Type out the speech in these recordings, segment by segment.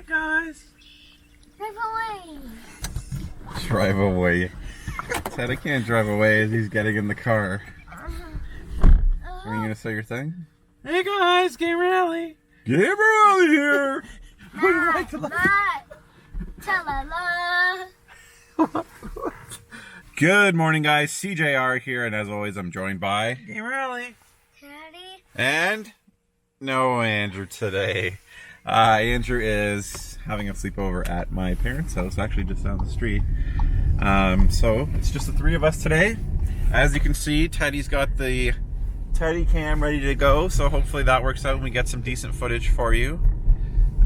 guys. Drive away. Drive away. Said I can't drive away as he's getting in the car. Are you gonna say your thing? Hey guys, Game Rally. Game Rally here. Would you like to Good morning, guys. SeeJayAre here, and as always, I'm joined by Game Rally. Daddy. and no Andrew today. Andrew is having a sleepover at my parents' house, actually just down the street. So it's just the three of us today. As you can see, Teddy's got the Teddy cam ready to go, so hopefully that works out and we get some decent footage for you.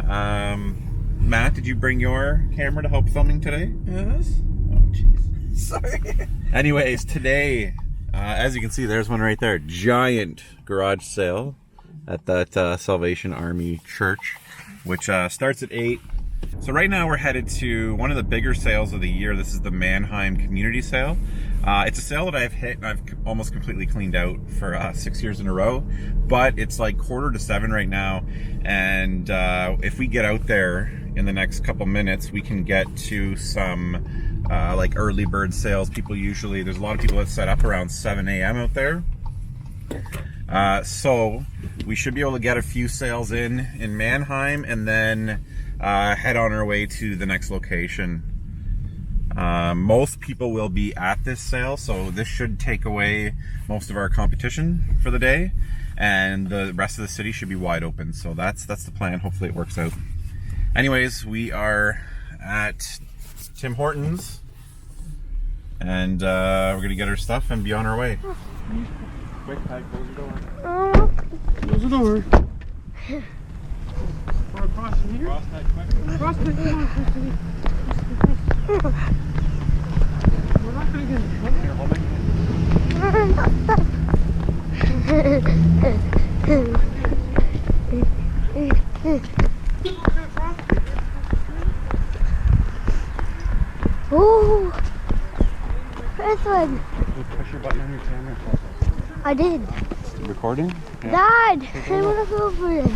Matt, did you bring your camera to help filming today? Yes. Oh, jeez. Sorry. Anyways, today, as you can see, there's one right there. Giant garage sale at that Salvation Army church, which starts at 8. So right now we're headed to one of the bigger sales of the year. This is the Mannheim Community Sale. It's a sale that I've hit and I've almost completely cleaned out for 6 years in a row, but it's like 6:45 right now. And if we get out there in the next couple minutes, we can get to some like early bird sales. There's a lot of people that set up around 7 a.m. out there. So we should be able to get a few sales in Mannheim and then head on our way to the next location. Most people will be at this sale, so this should take away most of our competition for the day, and the rest of the city should be wide open. So that's the plan. Hopefully it works out. Anyways, we are at Tim Hortons, and we're gonna get our stuff and be on our way. Quick, close the door. Close the door. Or across from here? Cross that quick. Cross the door. We're not going to get in trouble. Here, hold Ooh. This one. Push your button on your camera. I did. Recording? Yeah. Dad, I want to go for it.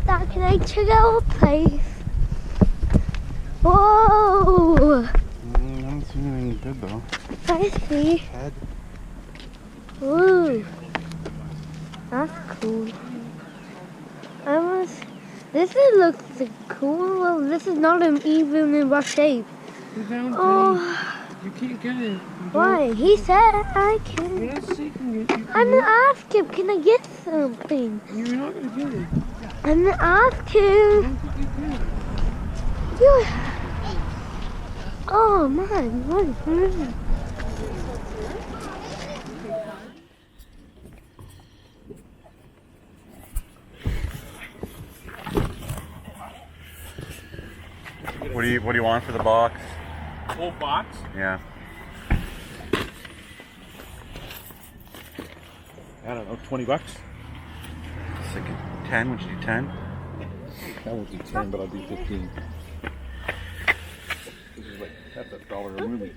Dad, can I check out a place? Whoa! I haven't seen anything good though. I see. Head. Ooh. That's cool. This looks cool. Well, this is not even in rough shape. Oh. You can't get it. Why? He said I can. Yes, you can get it. I'm gonna ask him, can I get something? You're not going to get it. I'm gonna ask I him. don't think you can. Oh man, what? What do you want for the box? Whole box? Yeah. I don't know, 20 bucks? It's like 10. Would you do 10? That would be 10, but I'll do 15. This is like, that's $1 a movie.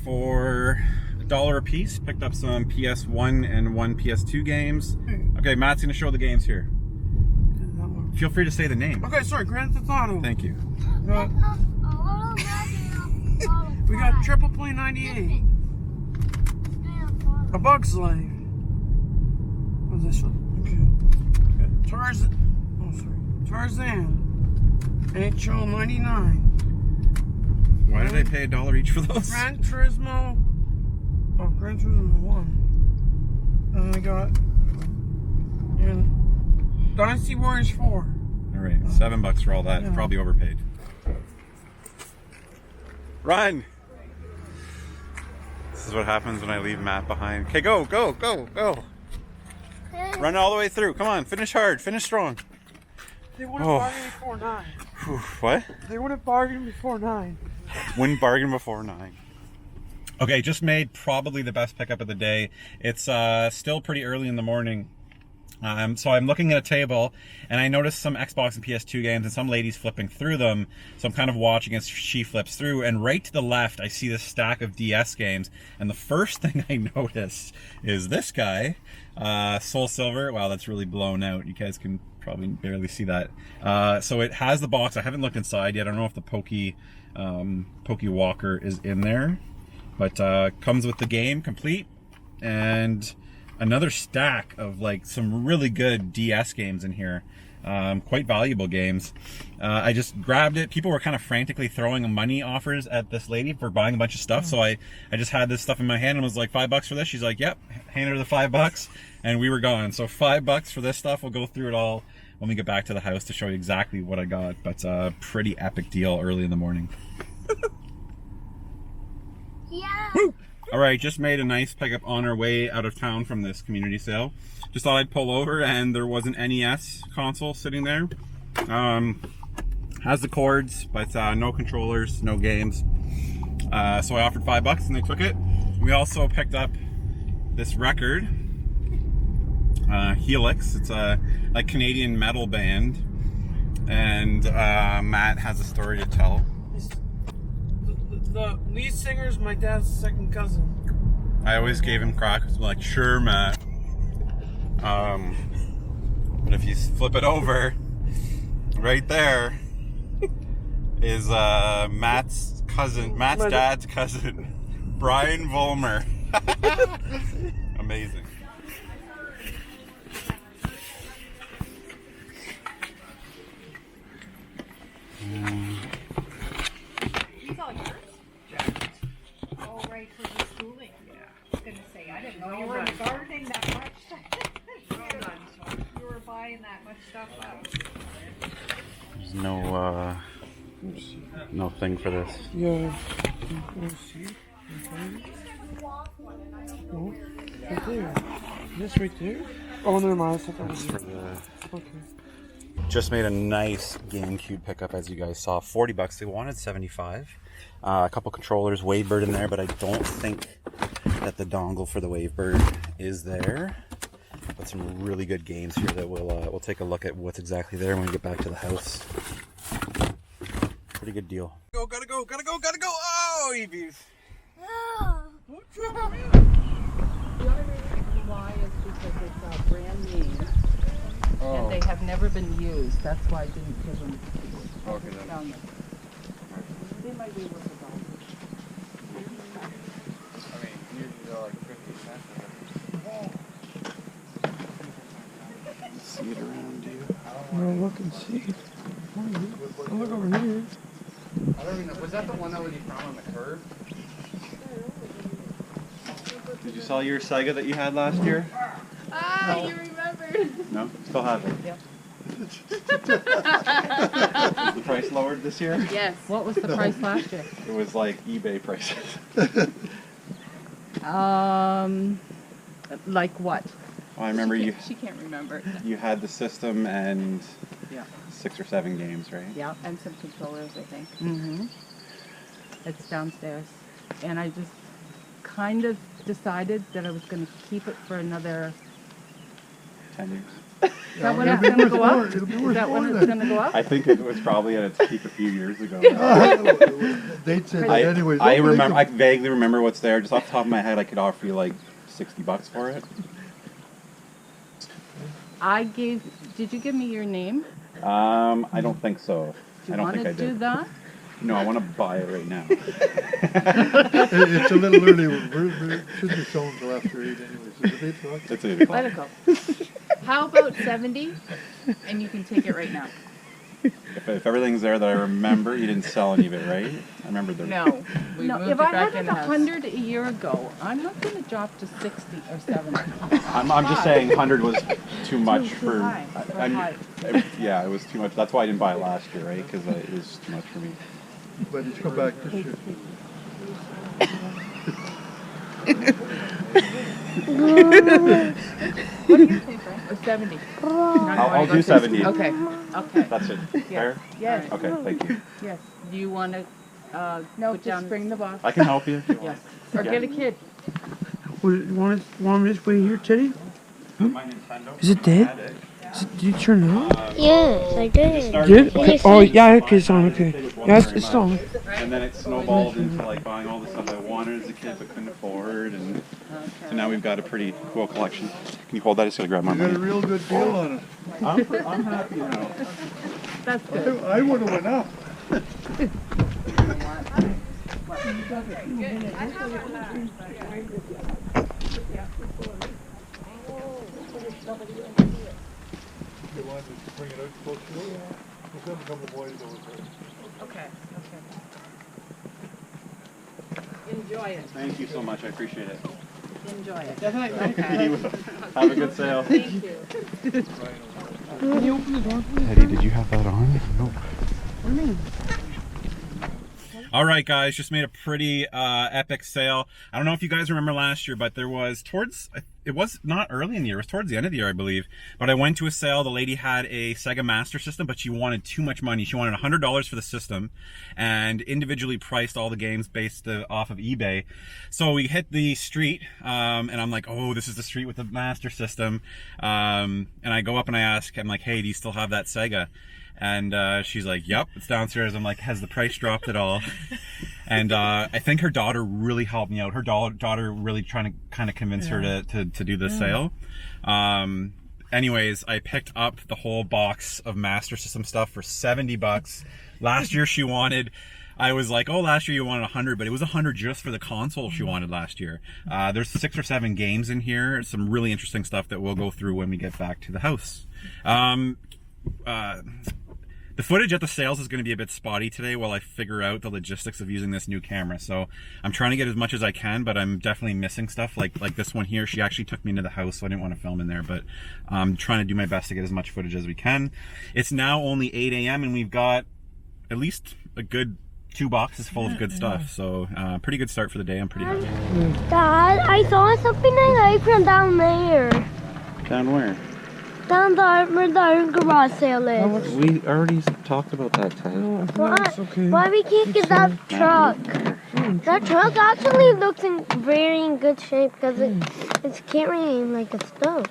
For $1 a piece, picked up some PS1 and 1 PS2 games. Okay, Matt's gonna show the games here. Feel free to say the name. Okay, sorry, Grand Theft Auto. Thank you. We got Triple Play 98. A Bug's Life. What's this one? Okay. Tarzan. NHL 99. Why did I pay $1 each for those? Gran Turismo. Oh, Gran Turismo 1. And I got. And Dynasty Warriors 4. Alright, $7 for all that. Yeah. Probably overpaid. Run! This is what happens when I leave Matt behind. Okay, go. Run all the way through. Come on, finish hard, finish strong. They wouldn't bargain before 9. Whew, what? They wouldn't bargain before 9. Wouldn't bargain before 9. Okay, just made probably the best pickup of the day. It's still pretty early in the morning. So I'm looking at a table, and I noticed some Xbox and PS2 games, and some ladies flipping through them. So I'm kind of watching as she flips through, and right to the left, I see this stack of DS games. And the first thing I noticed is this guy, Soul Silver. Wow, that's really blown out. You guys can probably barely see that. So it has the box. I haven't looked inside yet. I don't know if the Pokey Walker is in there, but comes with the game complete, and another stack of like some really good DS games in here. Quite valuable games. I just grabbed it. People were kind of frantically throwing money offers at this lady for buying a bunch of stuff. So I just had this stuff in my hand and was like, $5 for this? She's like, yep. Handed her the $5 and we were gone. So $5 for this stuff. We'll go through it all when we get back to the house to show you exactly what I got. But pretty epic deal early in the morning. Yeah. Woo! All right, just made a nice pickup on our way out of town from this community sale. Just thought I'd pull over, and there was an NES console sitting there. Has the cords, but no controllers, no games. So I offered $5 and they took it. We also picked up this record, Helix. It's a like Canadian metal band, and Matt has a story to tell. The lead singer is my dad's second cousin. I always gave him crap. I'm like, sure, Matt. But if you flip it over, right there is Matt's dad's cousin, Brian Vollmer. Amazing. These all yours? Oh, right, for the schooling. Yeah. I was gonna say, I didn't know you were gardening that much. You were buying that much stuff up. There's no thing for this. Yeah. See? Oh, right there. This right there? Oh, never mind. That's for the... Okay. Just made a nice GameCube pickup, as you guys saw. $40. They wanted $75. A couple controllers, Wavebird in there, but I don't think that the dongle for the Wavebird is there. But some really good games here that we'll take a look at what's exactly there when we get back to the house. Pretty good deal. Gotta go! Oh, Evie! The only reason why is because it's brand new. And they have never been used. That's why I didn't give them. Okay, then. Down there. They might be worth $1. I mean, usually they're like 50 cents. See it around you. Well, look and see. Oh, look over here. I don't even know. Was that the one that was you found on the curb? Did you sell your Sega that you had last year? Ah, no. You remembered. No? Still have it? Yep. Was the price lowered this year? Yes. What was the price last year? It was like eBay prices. Like what? Well, I remember She can't remember. you had the system and Yeah. 6 or 7 games, right? Yeah, and some controllers, I think. Mm-hmm. It's downstairs. And I just kind of decided that I was going to keep it for another... 10 years. Is that when it's going to go up? Is that when it's going to go up? I think it was probably at its peak a few years ago. They'd say I, anyways. I remember. I vaguely remember what's there. Just off the top of my head, I could offer you like $60 for it. Did you give me your name? I don't think so. Do I you don't want think I to do did. that? No, I want to buy it right now. It's a little early. We shouldn't be showing until after 8 anyways. Is it 8 o'clock? It's 8 o'clock. Let it go. How about 70? And you can take it right now. If everything's there that I remember, you didn't sell any of it, right? I remember the... No. No, If I had it 100 a year ago, I'm not going to drop to 60 or 70. I'm just saying 100 was too much Too for... high for height. Yeah, it was too much. That's why I didn't buy it last year, right? Because it was too much for me. But it's come back this year. What do you think, Frank? Or 70? I'll do 70. Okay. Okay. That's it. Fair? Yes. Okay, thank you. Yes. Do you want to no, put down... bring the box. I can help you if you want. Yes. Or Yeah. get a kid. Want me to just wait here, Teddy? my Nintendo. Is it dead? Did you turn it on? Yes, I did. Did? Okay. Oh, yeah, okay, it's on, okay. Yeah, it's on. And then it snowballed into like buying all the stuff I wanted as a kid but couldn't afford, and so now we've got a pretty cool collection. Can you hold that? I just gotta grab my You got a money. real good deal on it. I'm happy now. That's good. I would have went up. They wanted to bring it out closer. We've got a couple boys over there. Okay. Enjoy it. Thank you so much. I appreciate it. Enjoy it. Have a good sale. Thank you. Can you open the door, please? Eddie, did you have that on? Nope. What do you mean? All right, guys, just made a pretty epic sale. I don't know if you guys remember last year, but there was it was not early in the year, it was towards the end of the year, I believe. But I went to a sale, the lady had a Sega Master System, but she wanted too much money. She wanted $100 for the system and individually priced all the games based off of eBay. So we hit the street, and I'm like, oh, this is the street with the Master System. And I go up and I ask, I'm like, hey, do you still have that Sega? And she's like, yep, it's downstairs. I'm like, has the price dropped at all? And I think her daughter really helped me out. Her daughter really trying to kind of convince her to do the sale. Anyways, I picked up the whole box of Master System stuff for $70. Last year she wanted, I was like, oh, last year you wanted 100, but it was 100 just for the console she wanted last year. There's 6 or 7 games in here, some really interesting stuff that we'll go through when we get back to the house. The footage at the sales is going to be a bit spotty today while I figure out the logistics of using this new camera. So I'm trying to get as much as I can, but I'm definitely missing stuff like this one here. She actually took me into the house, so I didn't want to film in there, but I'm trying to do my best to get as much footage as we can. It's now only 8 a.m. and we've got at least a good 2 boxes full of good stuff. So pretty good start for the day. I'm pretty happy. Dad, I saw something I like from down there. Down where? Down there where the garage sale is. We already talked about that, Ted. It's okay. Why we can't get that truck? That truck actually looks in very good shape because it's carrying like a stuff.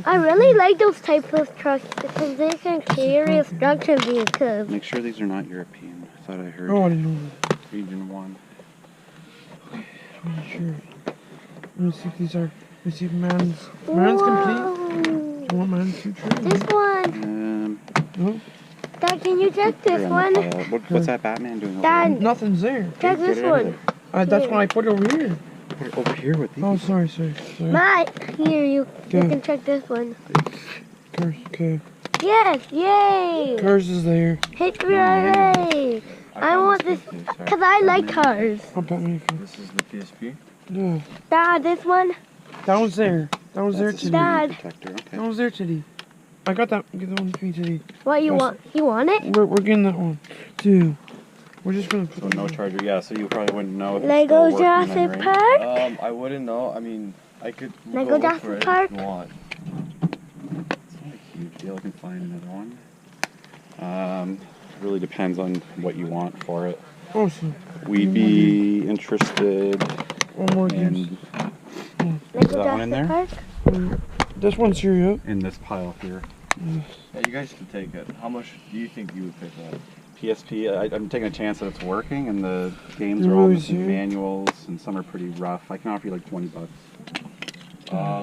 I really like those types of trucks because they can carry construction vehicles. Make sure these are not European. I thought I heard Oh, I didn't know Region 1. that. I'm not sure. Let me see if these are. Let me see if man's complete. Do you want man's future? This one. No? Dad, can you check this one? What's that Batman doing over Dad, Nothing's there. check this one. That's why I put it over here. there? Put it over here with these. Oh, sorry. Matt, here, you Okay. can check this one. Curse, okay. Yes, yay! Curse is there. Hooray! I want this because I like cars. I'll bet me. This is the PSP. Yeah. Dad, this one. That one's there. That was there today. Dad, Protector, okay. That was there today. I got that. Get that one to me today. what you want? You want it? We're getting that one. Too. We're just gonna put So no charger, yeah, so you probably wouldn't know if it's Lego still working then, Jurassic right? Park. I wouldn't know. I mean, I could Lego go look Jurassic for it Park? if you want. It's not a huge deal, I can find another one. Really depends on what you want for it. Awesome. We'd be interested One more games. in Lego that one in Jurassic there? Park. This one's here, yeah. in this pile here. Yeah, you guys can take it. How much do you think you would pick up? PSP, I'm taking a chance that it's working, and the games You're are all always missing here. manuals, and some are pretty rough. I can offer you like $20.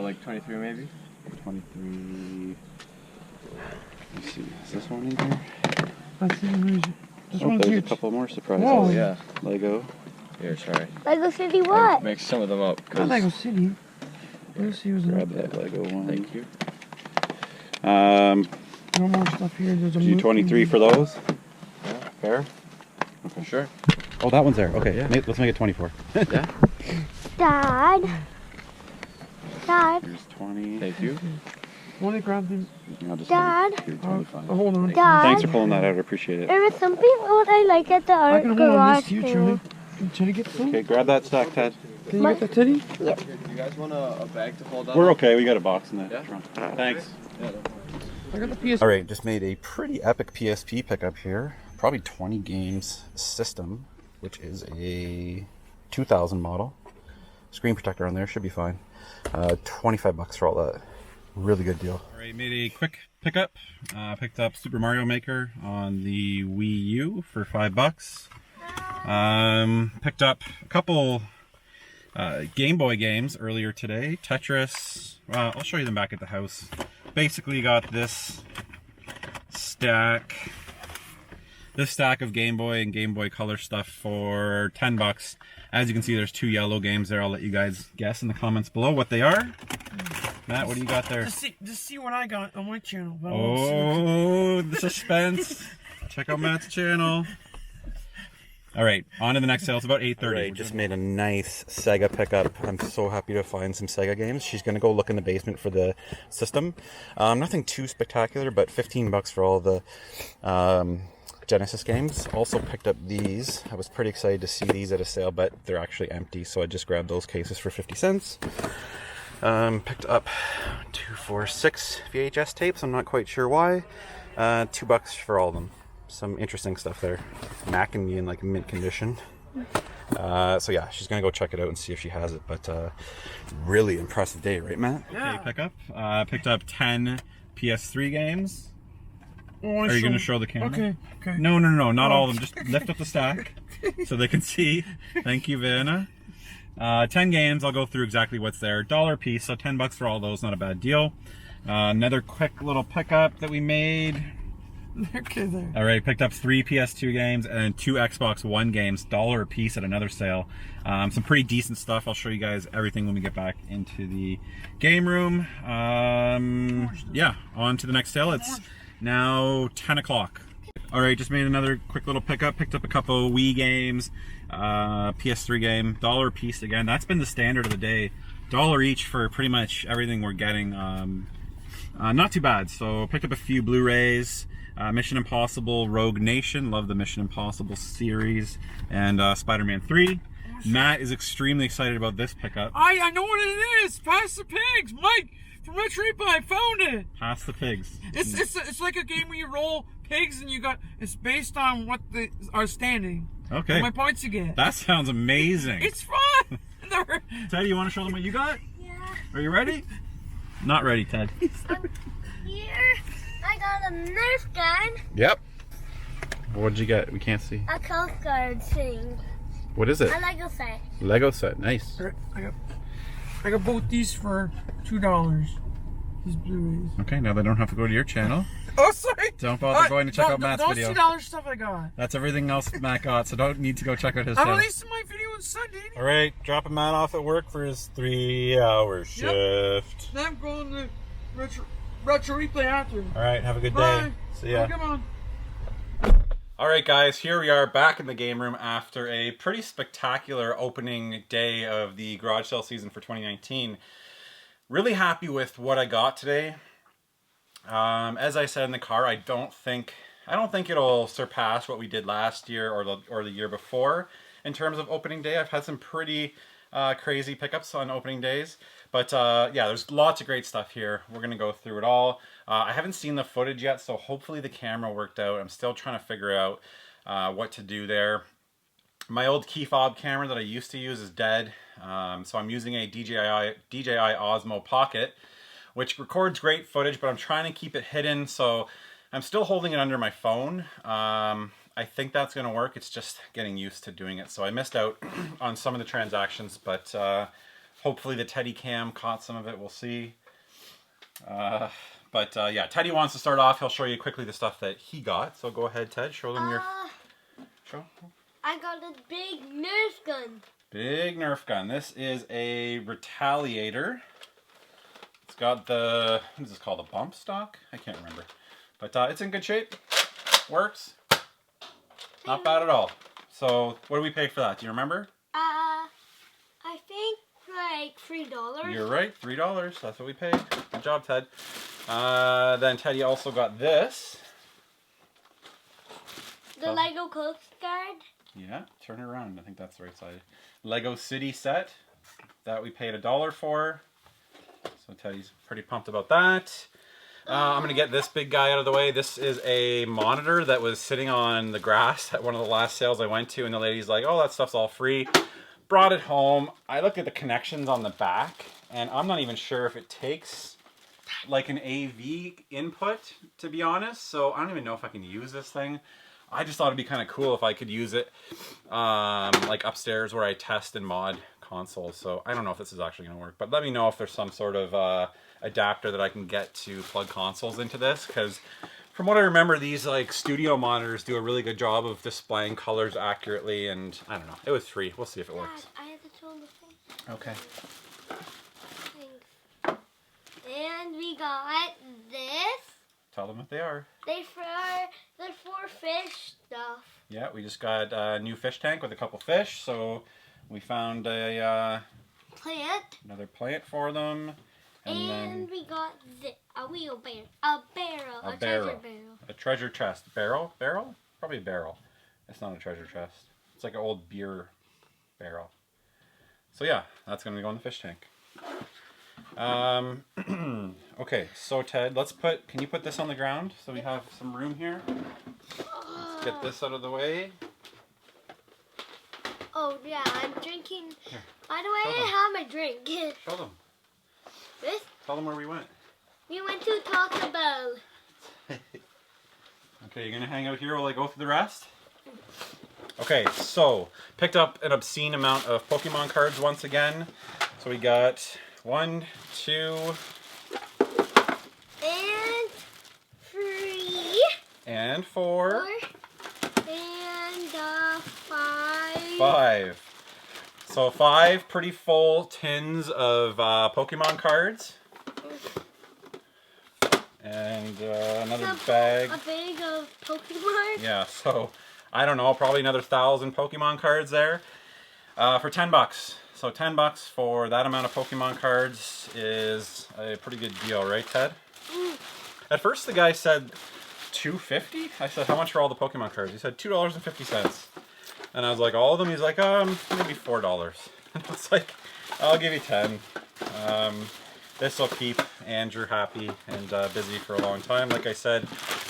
Like 23 maybe? 23. Let's see, is this one in here? That's the reason. This Oh, one's there's here. a couple more surprises. Whoa. Oh yeah. Lego. Here, sorry. Lego City I what? mixed some of them up. Not Lego City. Let's see what's in Grab there. that Lego one. Thank you. No more stuff here. There's a Do 23 for those? Yeah. Fair? Okay. Sure. Oh, that one's there. Okay, Yeah. let's make it 24. Dad. Dad. Here's 20. Thank you. Want to grab them? I'll just Dad. Here, Oh, 25. hold on. Dad. Thanks for pulling that out. I appreciate it. There was something what I like at the I art can hold on garage this future. sale. Can Teddy get some? Okay, grab that stack, Ted. Can you get that, Teddy? You guys want a bag to hold on? We're okay. We got a box in the Yeah. trunk. Thanks. Yeah, no problem. I got the PS. All right, just made a pretty epic PSP pickup here. Probably 20 games system, which is a 2000 model. screen protector on there. Should be fine. 25 bucks for all that. Really good deal. All right, made a quick pickup. Picked up Super Mario Maker on the Wii U for 5 bucks. Picked up a couple Game Boy games earlier today. Tetris. I'll show you them back at the house. Basically got this stack of Game Boy and Game Boy Color stuff for 10 bucks. As you can see, there's 2 yellow games there. I'll let you guys guess in the comments below what they are. Matt, what do you got there? Just see what I got on my channel. Oh, the suspense. Check out Matt's channel. All right, on to the next sale. It's about 8:30. Right, just made a nice Sega pickup. I'm so happy to find some Sega games. She's going to go look in the basement for the system. Nothing too spectacular, but 15 bucks for all the Genesis games. Also picked up these. I was pretty excited to see these at a sale, but they're actually empty, so I just grabbed those cases for 50 cents. Picked up 2, 4, 6 VHS tapes. I'm not quite sure why. 2 bucks for all of them. Some interesting stuff there. Mac and me in like mint condition. So yeah, she's gonna go check it out and see if she has it. But really impressive day, right, Matt? Yeah. Okay, pickup. Picked up 10 PS3 games. Oh, Are you gonna show the camera? Okay. No, not all of them. Just lift up the stack so they can see. Thank you, Vanna. 10 games. I'll go through exactly what's there. $1 a piece, so 10 bucks for all those. Not a bad deal. Another quick little pickup that we made. Okay, there. All right, picked up 3 PS2 games and 2 Xbox One games, $1 a piece at another sale. Some pretty decent stuff. I'll show you guys everything when we get back into the game room. Yeah, on to the next sale. It's now 10 o'clock. All right, just made another quick little pickup. Picked up a couple Wii games, PS3 game, $1 a piece again. That's been the standard of the day. $1 each for pretty much everything we're getting. Not too bad. So picked up a few Blu-rays. Mission Impossible Rogue Nation, love the Mission Impossible series, and Spider-Man 3. Matt is extremely excited about this pickup. I know what it is. Pass the Pigs, Mike from Retro Replay. I found it. Pass the Pigs. It's like a game where you roll pigs and it's based on what they are standing. Okay. How many points you get. That sounds amazing. It's fun. Ted, you want to show them what you got? Yeah. Are you ready? Not ready, Ted. Here, I got a Nerf gun. Yep. What did you get? We can't see. A Coast Guard thing. What is it? A Lego set. Lego set. Nice. I got both these for $2. These Blu-rays. Okay, now they don't have to go to your channel. Oh, sorry. Don't bother going to check out Matt's video. Those $2 stuff I got. That's everything else Matt got, so don't need to go check out his I'm channel. releasing my video on Sunday. All right, dropping Matt off at work for his 3-hour shift. Then I'm going to retro replay after. All right, have a good Bye. day. See ya. Oh, come on. All right, guys, here we are back in the game room after a pretty spectacular opening day of the garage sale season for 2019. Really happy with what I got today. As I said in the car, I don't think it'll surpass what we did last year or the year before in terms of opening day. I've had some pretty crazy pickups on opening days, but yeah, there's lots of great stuff here. We're gonna go through it all. I haven't seen the footage yet, so hopefully the camera worked out. I'm still trying to figure out what to do there. My old key fob camera that I used to use is dead, so I'm using a DJI Osmo Pocket, which records great footage, but I'm trying to keep it hidden, so I'm still holding it under my phone. I think that's going to work. It's just getting used to doing it. So I missed out on some of the transactions, but hopefully the Teddy cam caught some of it. We'll see. But yeah, Teddy wants to start off. He'll show you quickly the stuff that he got. So go ahead, Ted. Show them your... Show. I got a big Nerf gun. Big Nerf gun. This is a Retaliator. It's got the... What is this called? A bump stock? I can't remember. But it's in good shape. Works. Not bad at all. So, what do we pay for that? Do you remember? I think like $3. You're right, $3. That's what we paid. Good job, Ted. Then Teddy also got this. The Lego Coast Guard. Yeah, turn it around. I think that's the right side. Lego City set that we paid $1 for. So Teddy's pretty pumped about that. I'm going to get this big guy out of the way. This is a monitor that was sitting on the grass at one of the last sales I went to, and the lady's like, oh, that stuff's all free. brought it home. I looked at the connections on the back, and I'm not even sure if it takes like an AV input, to be honest. So I don't even know if I can use this thing. I just thought it'd be kind of cool if I could use it like upstairs where I test and mod consoles. So I don't know if this is actually going to work, but let me know if there's some sort of adapter that I can get to plug consoles into this, because from what I remember, these like studio monitors do a really good job of displaying colors accurately, and I don't know. It was free. We'll see if it works. I have to show the thing. Okay. Thanks. And we got this. Tell them what they are. They're for fish stuff. Yeah, we just got a new fish tank with a couple fish, so we found a Plant. another plant for them. And then we got a wheelbarrow. A barrel. A treasure barrel. barrel. A treasure chest. Barrel? Barrel? Probably a barrel. It's not a treasure chest. It's like an old beer barrel. So yeah, that's going to go in the fish tank. Okay, so Ted, can you put this on the ground so we have some room here? Let's get this out of the way. Oh yeah, I'm drinking. Here, By the way, show them. I have my drink. Show them. This? Tell them where we went. We went to Taco Bell. Okay, you're gonna hang out here while I go through the rest? Okay, so picked up an obscene amount of Pokemon cards once again. So we got 1, 2, and 3, and 4, and 5. 5. So 5 pretty full tins of Pokemon cards. And another bag. A bag of Pokemon. Yeah, so I don't know, probably another 1,000 Pokemon cards there for $10. So $10 for that amount of Pokemon cards is a pretty good deal, right, Ted? At first, the guy said $2.50. I said, how much are all the Pokemon cards? He said $2.50. And I was like, all of them? He's like, maybe $4. And I was like, I'll give you 10. This will keep Andrew happy and busy for a long time. Like I said,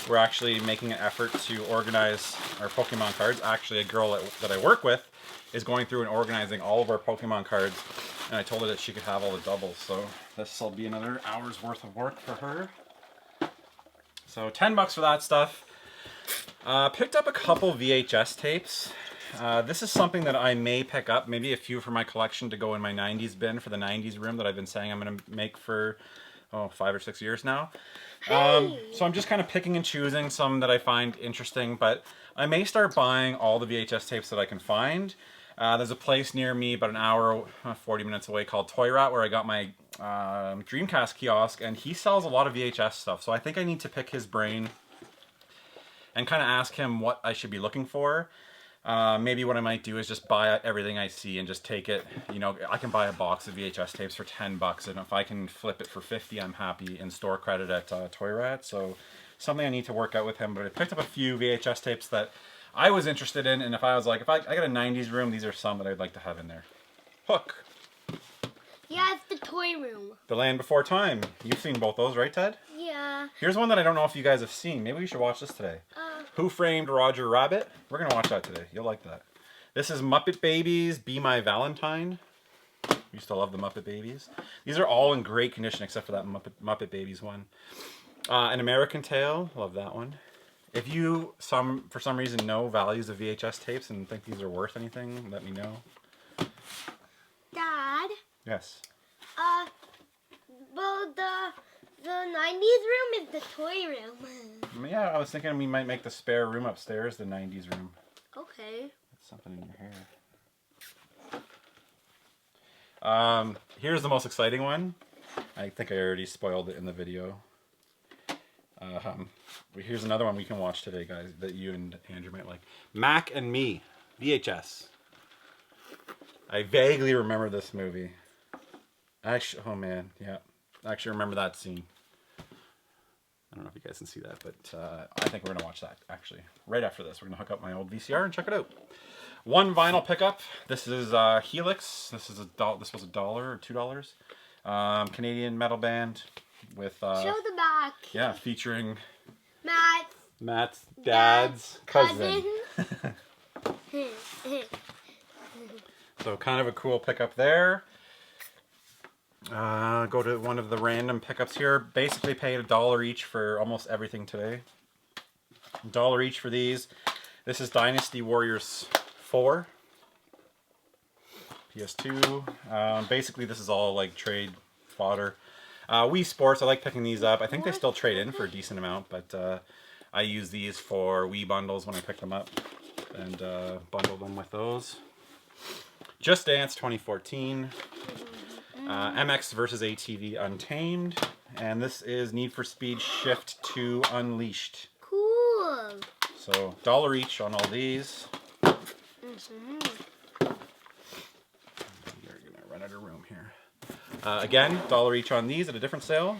we're actually making an effort to organize our Pokemon cards. Actually, a girl that I work with is going through and organizing all of our Pokemon cards, and I told her that she could have all the doubles. So this will be another hour's worth of work for her. So $10 for that stuff. Picked up a couple VHS tapes. This is something that I may pick up, maybe a few for my collection to go in my 90s bin for the 90s room that I've been saying I'm going to make for 5 or 6 years now. So I'm just kind of picking and choosing some that I find interesting, but I may start buying all the VHS tapes that I can find. There's a place near me about an hour, 40 minutes away called Toy Rat where I got my Dreamcast kiosk, and he sells a lot of VHS stuff. So I think I need to pick his brain and kind of ask him what I should be looking for. Maybe what I might do is just buy everything I see and just take it. You know, I can buy a box of VHS tapes for $10, and if I can flip it for $50, I'm happy in store credit at Toy Rat. So something I need to work out with him. But I picked up a few VHS tapes that I was interested in, and if I was like, I got a 90s room, these are some that I'd like to have in there. Hook. Yeah, it's the toy room. The Land Before Time. You've seen both those, right, Ted? Yeah. Here's one that I don't know if you guys have seen. Maybe we should watch this today. Who Framed Roger Rabbit? We're going to watch that today. You'll like that. This is Muppet Babies, Be My Valentine. Used to love the Muppet Babies. These are all in great condition except for that Muppet Babies one. An American Tail. Love that one. If you, for some reason, know values of VHS tapes and think these are worth anything, let me know. Dad? Yes. Well, the 90s room is the toy room. Yeah, I was thinking we might make the spare room upstairs the 90s room. Okay. That's something in your hair. Here's the most exciting one. I think I already spoiled it in the video. Here's another one we can watch today, guys, that you and Andrew might like. Mac and Me, VHS. I vaguely remember this movie. Actually, oh man, yeah. I actually remember that scene. I don't know if you guys can see that, but I think we're going to watch that, actually. Right after this, we're going to hook up my old VCR and check it out. One vinyl pickup. This is Helix. This was $1 or $2. Canadian metal band with... Show the back. Yeah, featuring... Matt's dad's cousin. So So kind of a cool pickup there. Go to one of the random pickups here. Basically paid $1 each for almost everything today. $1 each for these. This is Dynasty Warriors 4. PS2. Basically this is all like trade fodder. Wii Sports, I like picking these up. I think they still trade in for a decent amount, but I use these for Wii bundles when I pick them up and bundle them with those. Just Dance 2014. MX versus ATV Untamed. And this is Need for Speed Shift 2 Unleashed. Cool. So $1 each on all these. You're gonna run out of room here. Again, $1 each on these at a different sale.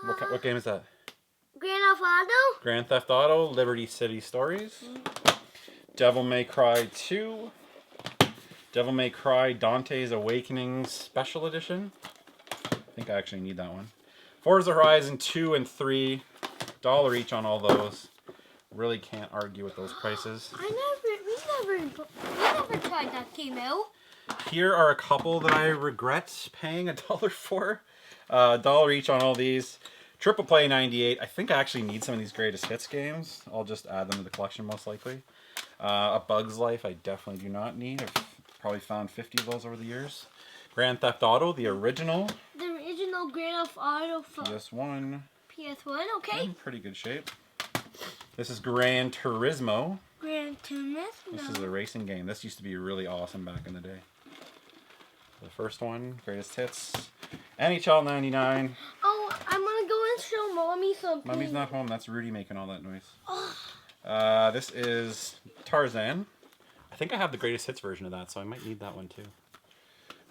What game is that? Grand Theft Auto. Grand Theft Auto, Liberty City Stories. Devil May Cry 2. Devil May Cry Dante's Awakening Special Edition. I think I actually need that one. Forza Horizon 2 and 3. $1 each on all those. Really can't argue with those prices. We never tried that game out. Here are a couple that I regret paying $1 for. $1 each on all these. Triple Play 98. I think I actually need some of these greatest hits games. I'll just add them to the collection most likely. A Bug's Life I definitely do not need. I've probably found 50 of those over the years. Grand Theft Auto, the original. The original Grand Theft Auto for PS1. PS1, okay. In pretty good shape. This is Gran Turismo. Gran Turismo. This is a racing game. This used to be really awesome back in the day. The first one, greatest hits. NHL 99. Oh, I'm gonna go and show Mommy something. Mommy's not home. That's Rudy making all that noise. This is Tarzan. I think I have the greatest hits version of that, so I might need that one too.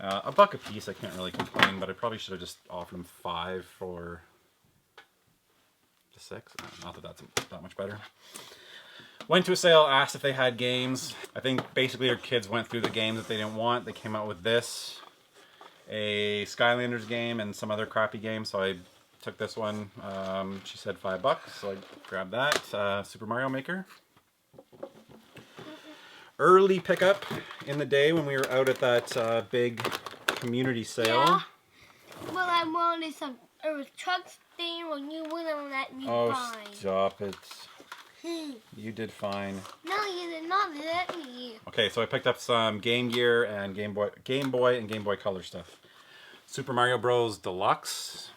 $1 a piece. I can't really complain, but I probably should have just offered them 5 for the 6. Not that that's that much better. Went to a sale, asked if they had games. I think basically our kids went through the games that they didn't want. They came out with this, a Skylanders game, and some other crappy game, so I took this one. She said $5, so I grabbed that. Super Mario Maker. Early pickup in the day when we were out at that big community sale. Yeah. Well, I wanted some trucks thing when you wouldn't let me buy. Stop it. You did fine. No, you did not let me. Okay, so I picked up some Game Gear and Game Boy and Game Boy Color stuff. Super Mario Bros. Deluxe.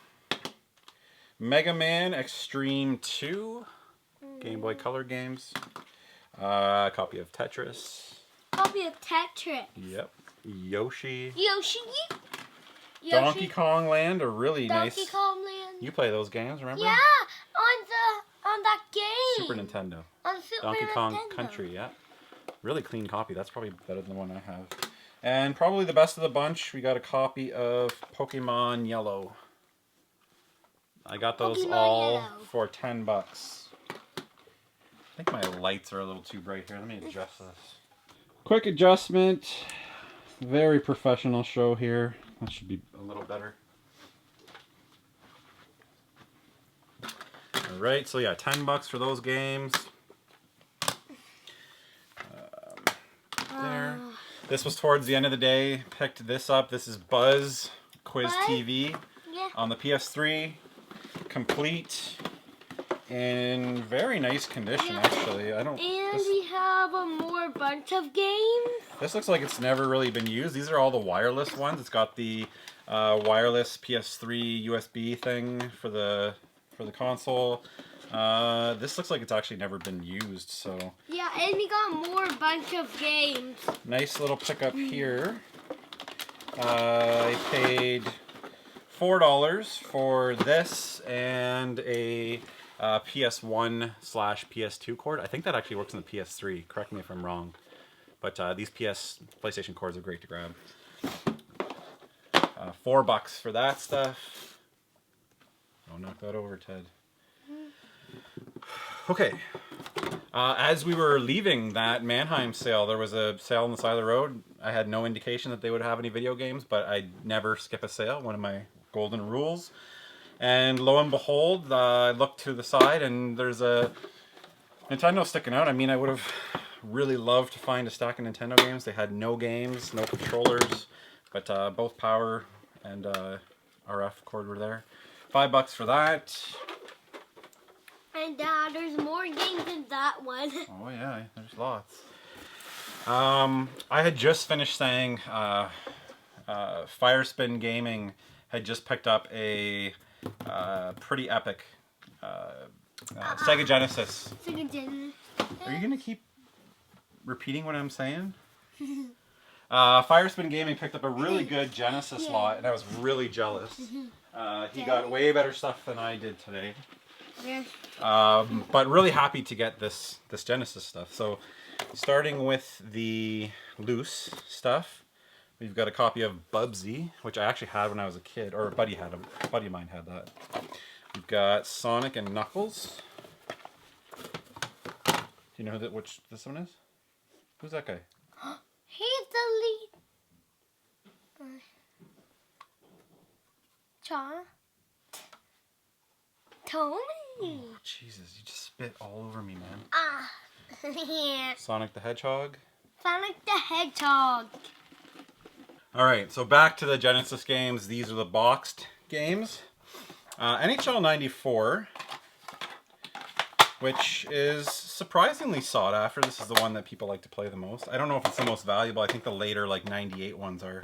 Mega Man Extreme 2. Game Boy Color games. Copy of Tetris. Copy of Tetris. Yep. Yoshi. Yoshi. Donkey Kong Land, a really nice. Donkey Kong Land. You play those games, remember? Yeah, on that game. Super Nintendo. On Super Donkey Nintendo. Kong Country, yeah. Really clean copy. That's probably better than the one I have. And probably the best of the bunch, we got a copy of Pokemon Yellow. I got those Pokemon all Yellow. for $10. I think my lights are a little too bright here. Let me adjust this. Quick adjustment. Very professional show here. That should be a little better. Alright, so yeah, $10 for those games. There. This was towards the end of the day. Picked this up. This is Buzz Quiz TV on the PS3. Complete. In very nice condition, actually. We have a more bunch of games. This looks like it's never really been used. These are all the wireless ones. It's got the wireless PS3 USB thing for the console. This looks like it's actually never been used. So yeah, and we got more bunch of games. Nice little pickup here. I paid $4 for this and a PS1/PS2 cord. I think that actually works on the PS3. Correct me if I'm wrong. But these PlayStation cords are great to grab. $4 for that stuff. Don't knock that over, Ted. Okay. As we were leaving that Mannheim sale, there was a sale on the side of the road. I had no indication that they would have any video games, but I never skip a sale, one of my golden rules. And lo and behold, I looked to the side and there's a Nintendo sticking out. I mean, I would have really love to find a stack of Nintendo games. They had no games, no controllers, but both power and RF cord were there. $5 for that. And there's more games than that one. Oh yeah, there's lots. I had just finished saying Firespin Gaming had just picked up a pretty epic Sega Genesis. Sega Genesis. Are you gonna keep repeating what I'm saying? Firespin Gaming picked up a really good Genesis lot, and I was really jealous. He got way better stuff than I did today. But really happy to get this Genesis stuff. So, starting with the loose stuff, we've got a copy of Bubsy, which I actually had when I was a kid, or a buddy of mine had that. We've got Sonic and Knuckles. Do you know which this one is? Who's that guy? He's the lead. Tony. Oh, Jesus, you just spit all over me, man. Yeah. Sonic the Hedgehog. Sonic the Hedgehog. Alright, so back to the Genesis games. These are the boxed games. NHL 94, which is surprisingly sought after. This is the one that people like to play the most. I don't know if it's the most valuable. I think the later, like 98 ones are.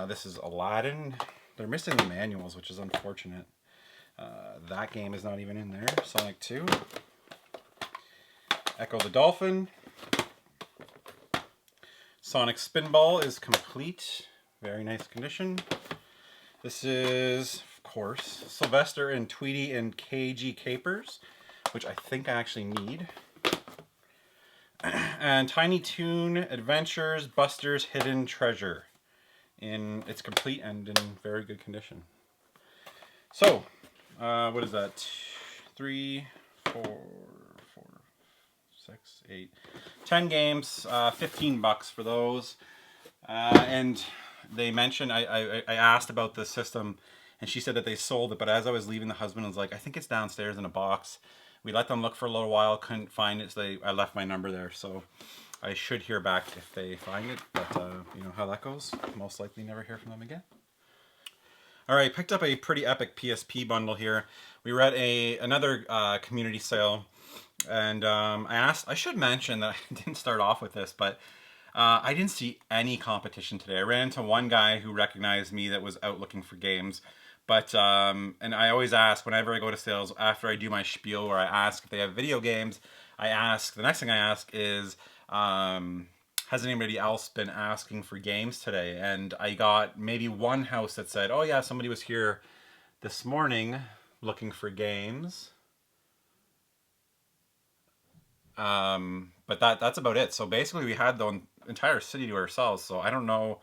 This is Aladdin. They're missing the manuals, which is unfortunate. That game is not even in there. Sonic 2. Echo the Dolphin. Sonic Spinball is complete. Very nice condition. This is, of course, Sylvester and Tweety and KG Capers, which I think I actually need. And Tiny Toon Adventures Buster's Hidden Treasure. It's complete and in very good condition. So, what is that? 3, 4, 6, 8, 10 games, $15 for those. And they mentioned, I asked about the system, and she said that they sold it, but as I was leaving, the husband was like, I think it's downstairs in a box. We let them look for a little while, couldn't find it, so I left my number there. So I should hear back if they find it, but you know how that goes. Most likely never hear from them again. Alright, picked up a pretty epic PSP bundle here. We were at another community sale, and I should mention that I didn't start off with this, but I didn't see any competition today. I ran into one guy who recognized me that was out looking for games, but and I always ask whenever I go to sales, after I do my spiel where I ask if they have video games, the next thing I ask is, has anybody else been asking for games today? And I got maybe one house that said, oh yeah, somebody was here this morning looking for games. But that's about it. So basically we had the entire city to ourselves. So I don't know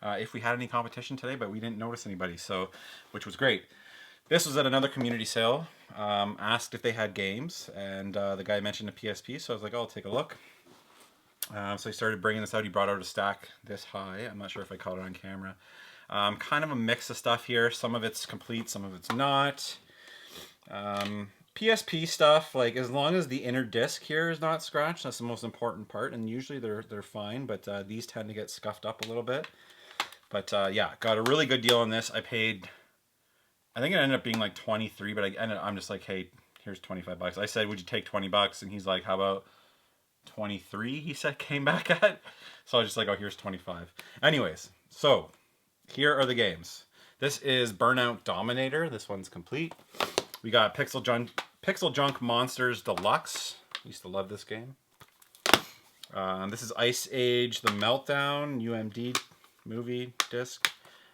if we had any competition today, but we didn't notice anybody, so which was great. This was at another community sale. Asked if they had games, and the guy mentioned a PSP, so I was like, oh, I'll take a look. So he started bringing this out. He brought out a stack this high. I'm not sure if I caught it on camera. Kind of a mix of stuff here. Some of it's complete, some of it's not. PSP stuff, like as long as the inner disc here is not scratched, that's the most important part, and usually they're fine, but these tend to get scuffed up a little bit. But yeah, got a really good deal on this. I paid, I think it ended up being like 23, but I'm just like, hey, here's 25 bucks. I said, would you take 20 bucks? And he's like, how about 23? He said, came back at. So I was just like, oh, here's 25. Anyways, so here are the games. This is Burnout Dominator. This one's complete. We got Pixel Junk Monsters Deluxe. Used to love this game. This is Ice Age The Meltdown UMD movie disc.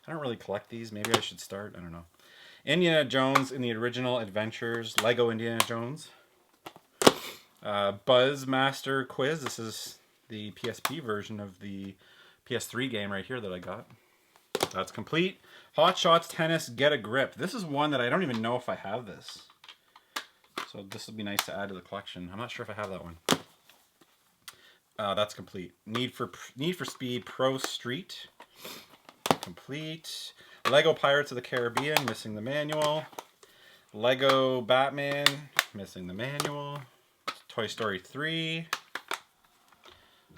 I don't really collect these. Maybe I should start. I don't know. Indiana Jones in the Original Adventures. Lego Indiana Jones. Buzzmaster Quiz. This is the PSP version of the PS3 game right here that I got. That's complete. Hot Shots Tennis Get a Grip. This is one that I don't even know if I have this. So this would be nice to add to the collection. I'm not sure if I have that one. That's complete. Need for Speed Pro Street. Complete. Lego Pirates of the Caribbean. Missing the manual. Lego Batman. Missing the manual. Toy Story 3.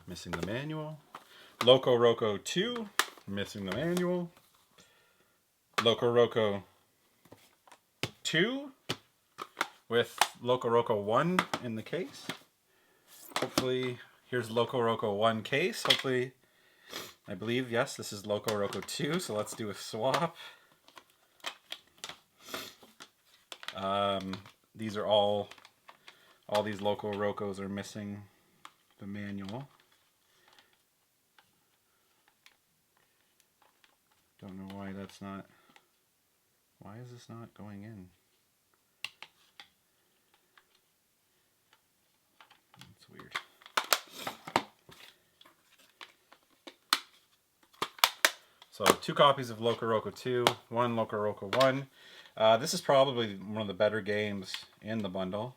missing the manual. Loco Roco 2, missing the manual. Loco Roco 2 with Loco Roco 1 in the case. Hopefully, here's Loco Roco 1 case. Hopefully, I believe, yes, this is Loco Roco 2, so let's do a swap. These are all these Loco Rocos are missing the manual. Don't know why that's not, why is this not going in? That's weird. So 2 copies of Loco Roco 2, 1 Loco Roco 1. This is probably one of the better games in the bundle.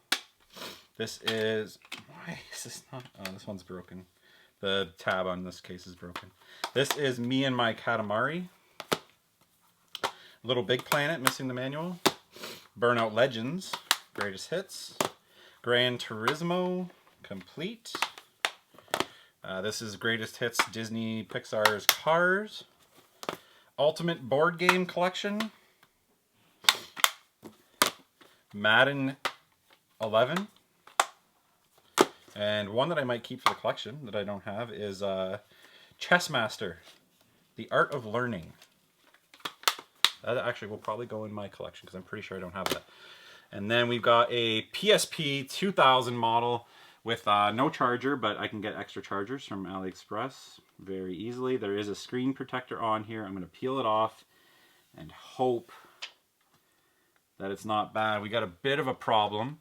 This is, why is this not, oh, this one's broken. The tab on this case is broken. This is Me and My Katamari. Little Big Planet, missing the manual. Burnout Legends, Greatest Hits. Gran Turismo, complete. This is Greatest Hits Disney Pixar's Cars. Ultimate Board Game Collection. Madden 11. And one that I might keep for the collection that I don't have is Chess Master, The Art of Learning. That actually will probably go in my collection because I'm pretty sure I don't have that. And then we've got a PSP 2000 model with no charger, but I can get extra chargers from AliExpress very easily. There is a screen protector on here. I'm going to peel it off and hope that it's not bad. We got a bit of a problem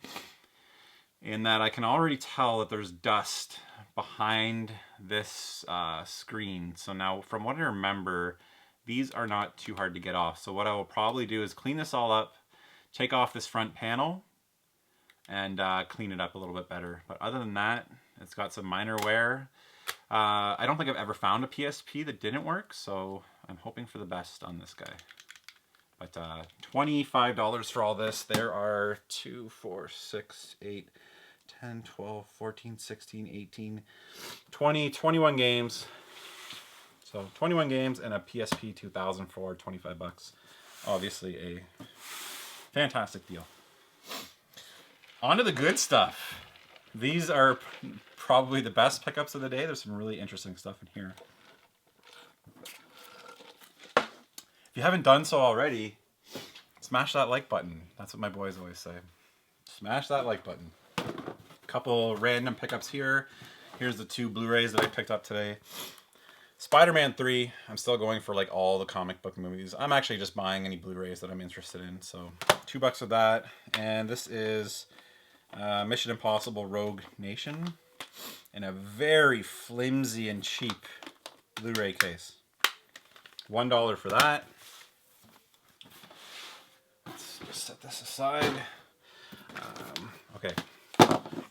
in that I can already tell that there's dust behind this screen. So now, from what I remember, these are not too hard to get off. So what I will probably do is clean this all up, take off this front panel, and clean it up a little bit better. But other than that, it's got some minor wear. I don't think I've ever found a PSP that didn't work, so I'm hoping for the best on this guy. But $25 for all this. There are 2, 4, 6, 8, 10, 12, 14, 16, 18, 20, 21 games. So 21 games and a PSP 2000 for 25 bucks. Obviously a fantastic deal. On to the good stuff. These are probably the best pickups of the day. There's some really interesting stuff in here. If you haven't done so already, smash that like button. That's what my boys always say. Smash that like button. Couple random pickups here. Here's the 2 Blu-rays that I picked up today. Spider-Man 3, I'm still going for like all the comic book movies. I'm actually just buying any Blu-rays that I'm interested in. So $2 for that. And this is Mission Impossible Rogue Nation in a very flimsy and cheap Blu-ray case. $1 for that. Let's just set this aside. Okay.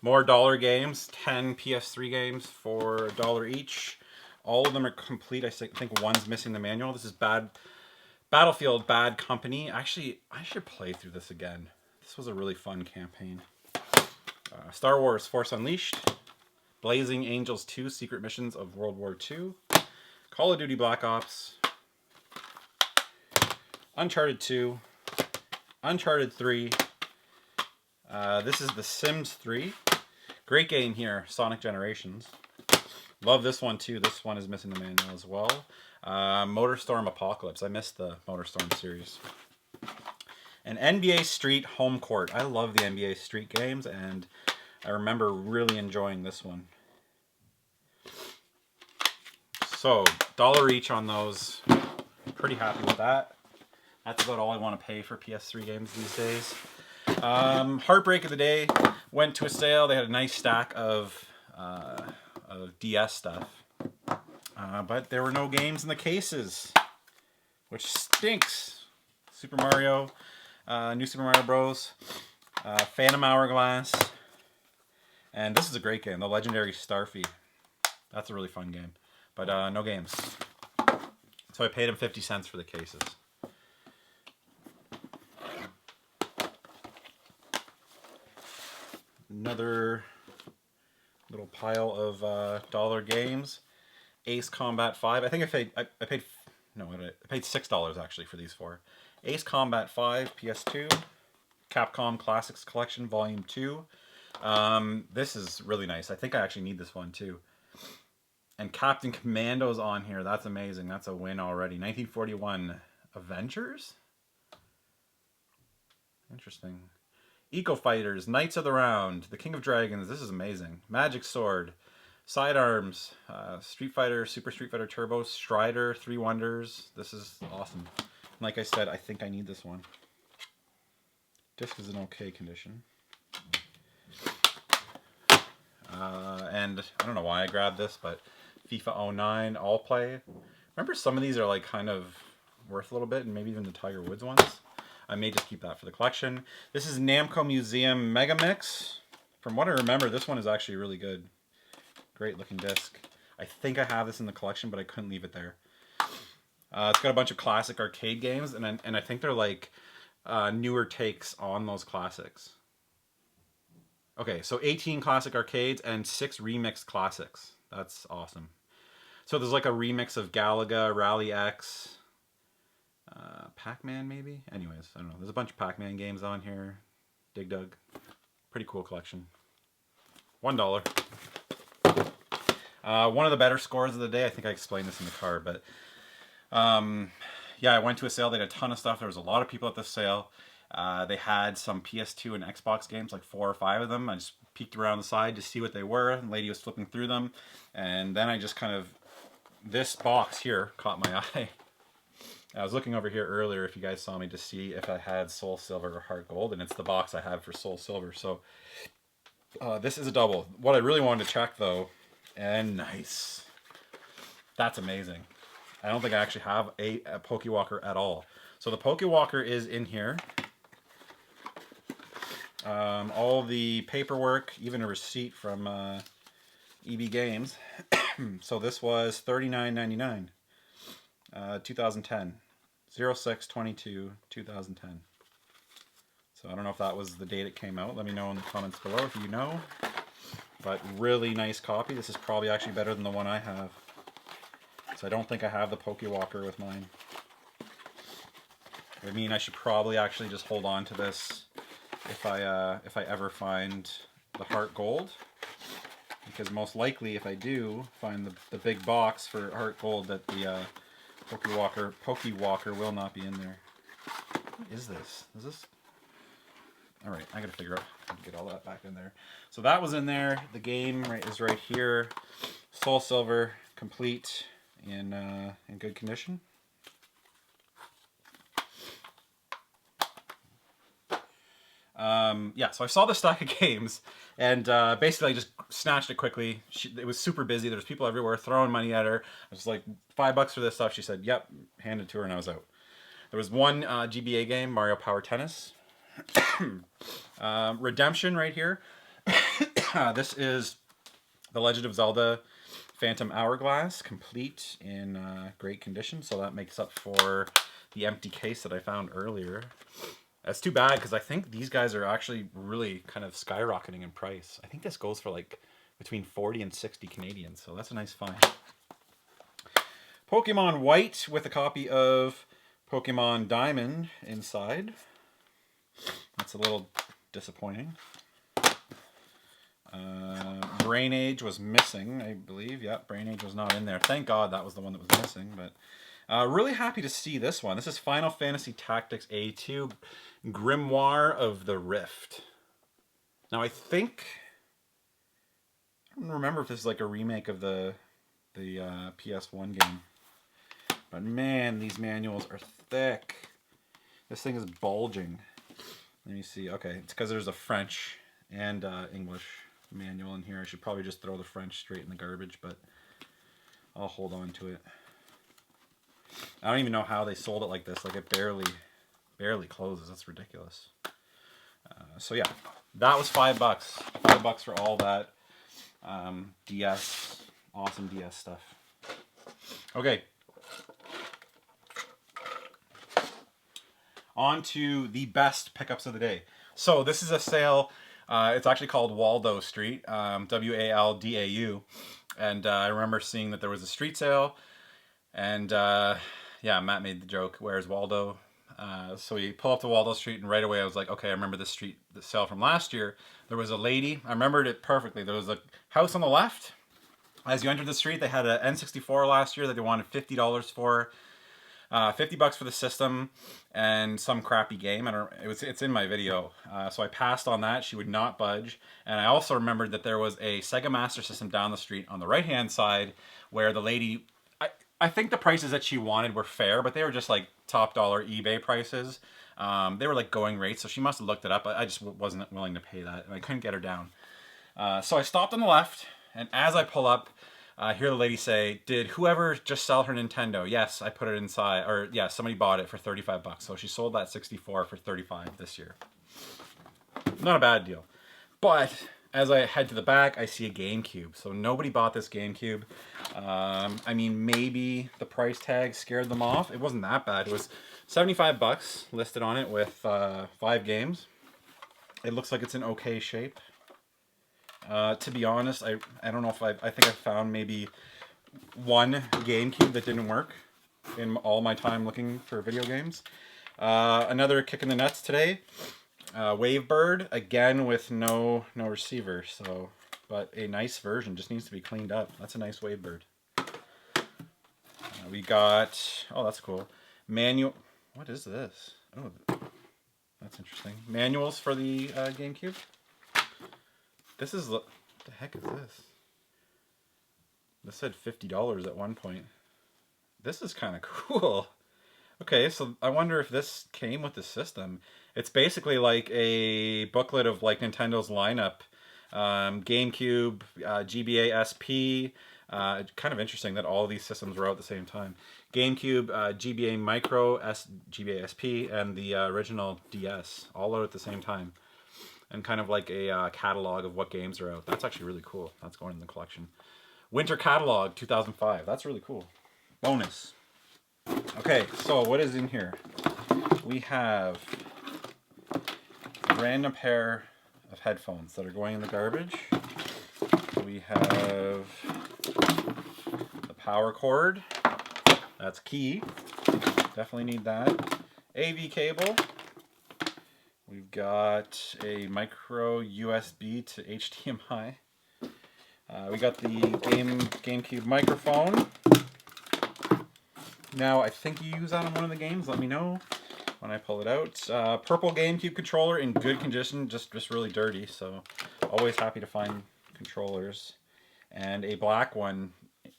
More dollar games. 10 PS3 games for $1 each. All of them are complete. I think one's missing the manual. This is Battlefield Bad Company. Actually, I should play through this again. This was a really fun campaign. Star Wars Force Unleashed. Blazing Angels 2 Secret Missions of World War II. Call of Duty Black Ops. Uncharted 2. Uncharted 3. This is The Sims 3. Great game here, Sonic Generations. Love this one too. This one is missing the manual as well. MotorStorm Apocalypse. I missed the MotorStorm series. And NBA Street Home Court. I love the NBA Street games, and I remember really enjoying this one. So, $1 each on those. Pretty happy with that. That's about all I want to pay for PS3 games these days. Heartbreak of the day. Went to a sale. They had a nice stack of DS stuff. But there were no games in the cases, which stinks. Super Mario, New Super Mario Bros., Phantom Hourglass, and this is a great game, The Legendary Starfy. That's a really fun game, but no games. So I paid him 50 cents for the cases. Another Little pile of dollar games. Ace Combat 5. I think I paid no, I paid $6 actually for these 4. Ace Combat 5 PS2. Capcom Classics Collection Volume 2. This is really nice. I think I actually need this one too. And Captain Commando's on here. That's amazing. That's a win already. 1941 Avengers? Interesting. Eco Fighters, Knights of the Round, The King of Dragons. This is amazing. Magic Sword, Sidearms, Street Fighter, Super Street Fighter Turbo, Strider, 3 Wonders. This is awesome. Like I said, I think I need this one. Disc is in okay condition. And I don't know why I grabbed this, but FIFA 09 All Play. Remember some of these are like kind of worth a little bit, and maybe even the Tiger Woods ones. I may just keep that for the collection. This is Namco Museum Mega Mix. From what I remember, this one is actually really good. Great looking disc. I think I have this in the collection, but I couldn't leave it there. It's got a bunch of classic arcade games, and I think they're like newer takes on those classics. Okay, so 18 classic arcades and 6 remixed classics. That's awesome. So there's like a remix of Galaga, Rally X, Pac-Man maybe? Anyways, I don't know. There's a bunch of Pac-Man games on here. Dig Dug. Pretty cool collection. $1. One of the better scores of the day. I think I explained this in the car, but yeah, I went to a sale. They had a ton of stuff. There was a lot of people at this sale. They had some PS2 and Xbox games, like 4 or 5 of them. I just peeked around the side to see what they were. The lady was flipping through them. And then I just kind of, this box here caught my eye. I was looking over here earlier, if you guys saw me, to see if I had Soul Silver or Heart Gold. And it's the box I have for Soul Silver. So this is a double. What I really wanted to check though, and nice. That's amazing. I don't think I actually have a Pokewalker at all. So the Pokewalker is in here. All the paperwork, even a receipt from EB Games. So this was $39.99. 2010. 06/22/2010. So I don't know if that was the date it came out. Let me know in the comments below if you know. But really nice copy. This is probably actually better than the one I have. So I don't think I have the Pokewalker with mine. I mean, I should probably actually just hold on to this if I ever find the Heart Gold, because most likely if I do find the big box for Heart Gold, that the Pokewalker will not be in there. What is this? Is this? All right, I gotta figure out how to get all that back in there. So that was in there. The game is right here. Soul Silver, complete, in good condition. Yeah, so I saw the stack of games, and basically I just snatched it quickly. It was super busy. There's people everywhere throwing money at her. I was like, $5 for this stuff. She said, yep, handed it to her, and I was out. There was one GBA game, Mario Power Tennis. Redemption right here. This is The Legend of Zelda Phantom Hourglass, complete in great condition. So that makes up for the empty case that I found earlier. That's too bad, because I think these guys are actually really kind of skyrocketing in price. I think this goes for like between 40 and 60 Canadian, so that's a nice find. Pokemon White with a copy of Pokemon Diamond inside. That's a little disappointing. Brain Age was missing, I believe. Yep, Brain Age was not in there. Thank God that was the one that was missing, but really happy to see this one. This is Final Fantasy Tactics A2 Grimoire of the Rift. Now I don't remember if this is like a remake of the PS1 game. But man, these manuals are thick. This thing is bulging. Let me see. Okay, it's because there's a French and English manual in here. I should probably just throw the French straight in the garbage, but I'll hold on to it. I don't even know how they sold it like this. Like it barely closes. That's ridiculous. So yeah, that was $5. $5 for all that DS, awesome DS stuff. Okay. On to the best pickups of the day. So this is a sale It's actually called Waldo Street, W-A-L-D-A-U. And I remember seeing that there was a street sale. And yeah, Matt made the joke, "Where's Waldo?" So we pull up to Waldo Street, and right away I was like, okay, I remember this street, the sale from last year. There was a lady, I remembered it perfectly. There was a house on the left. As you entered the street, they had an N64 last year that they wanted $50 for. $50 for the system and some crappy game. It's in my video. So I passed on that. She would not budge. And I also remembered that there was a Sega Master System down the street on the right hand side where the lady, I think the prices that she wanted were fair, but they were just like top dollar eBay prices. They were like going rates, so she must have looked it up. I just wasn't willing to pay that, and I couldn't get her down. So I stopped on the left, and as I pull up, I hear the lady say, "Did whoever just sell her Nintendo?" "Yes, I put it inside." Or, "Yeah, somebody bought it for 35 bucks. So she sold that 64 for 35 this year. Not a bad deal. But as I head to the back, I see a GameCube. So nobody bought this GameCube. I mean, maybe the price tag scared them off. It wasn't that bad. It was 75 bucks listed on it with 5 games. It looks like it's in okay shape. To be honest, I don't know if I think I found maybe one GameCube that didn't work in all my time looking for video games. Another kick in the nuts today. Wavebird, again with no receiver, so, but a nice version, just needs to be cleaned up. That's a nice Wavebird. We got, oh, that's cool. Manual, what is this? Oh, that's interesting. Manuals for the GameCube. This is, what the heck is this? This said $50 at one point. This is kind of cool. Okay, so I wonder if this came with the system. It's basically like a booklet of like Nintendo's lineup. GameCube, GBA SP. Kind of interesting that all of these systems were out at the same time. GameCube, GBA Micro, GBA SP, and the original DS, all out at the same time. And kind of like a catalog of what games are out. That's actually really cool. That's going in the collection. Winter Catalog 2005. That's really cool. Bonus. Okay, so what is in here? We have a random pair of headphones that are going in the garbage. We have the power cord. That's key. Definitely need that. AV cable. We've got a micro USB to HDMI. We got the GameCube microphone. Now, I think you use that on one of the games. Let me know when I pull it out. Purple GameCube controller in good condition, just really dirty. So, always happy to find controllers. And a black one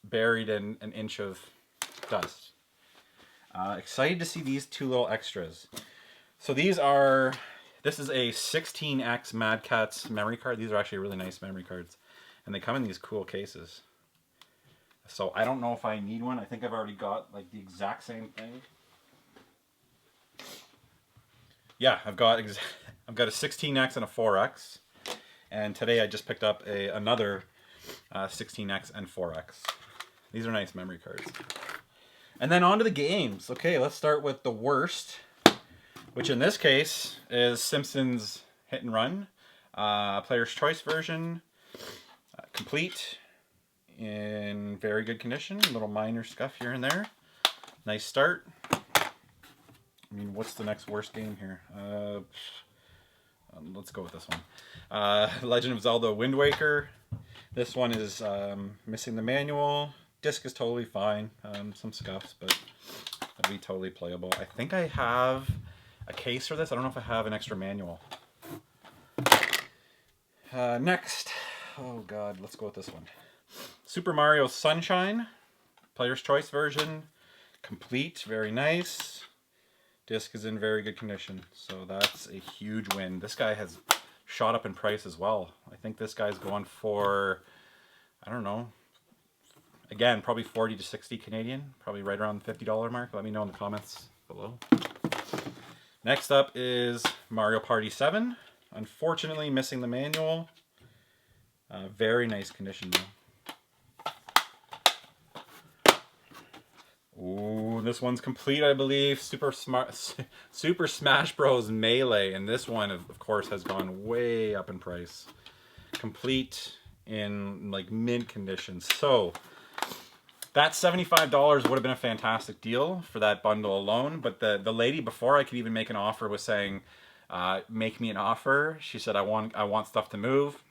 buried in an inch of dust. Excited to see these two little extras. So these are, this is a 16X Mad Catz memory card. These are actually really nice memory cards. And they come in these cool cases. So I don't know if I need one. I think I've already got like the exact same thing. Yeah, I've got a 16X and a 4X. And today I just picked up another 16X and 4X. These are nice memory cards. And then on to the games. Okay, let's start with the worst, which in this case is Simpsons Hit and Run. Player's Choice version. Complete. In very good condition. Little minor scuff here and there. Nice start. I mean, what's the next worst game here? Let's go with this one. Legend of Zelda Wind Waker. This one is missing the manual. Disc is totally fine. Some scuffs, but it'll be totally playable. I think I have a case for this. I don't know if I have an extra manual. Next. Oh god, let's go with this one. Super Mario Sunshine, Player's Choice version, complete, very nice. Disc is in very good condition, so that's a huge win. This guy has shot up in price as well. I think this guy's going for, I don't know, again, probably 40 to 60 Canadian, probably right around the $50 mark. Let me know in the comments below. Next up is Mario Party 7. Unfortunately, missing the manual. Very nice condition though. Ooh, This one's complete, I believe. Super Smash Bros. Melee, and this one, of course, has gone way up in price. Complete in like mint condition. So that $75 would have been a fantastic deal for that bundle alone. But the lady, before I could even make an offer, was saying, "Make me an offer." She said, "I want stuff to move."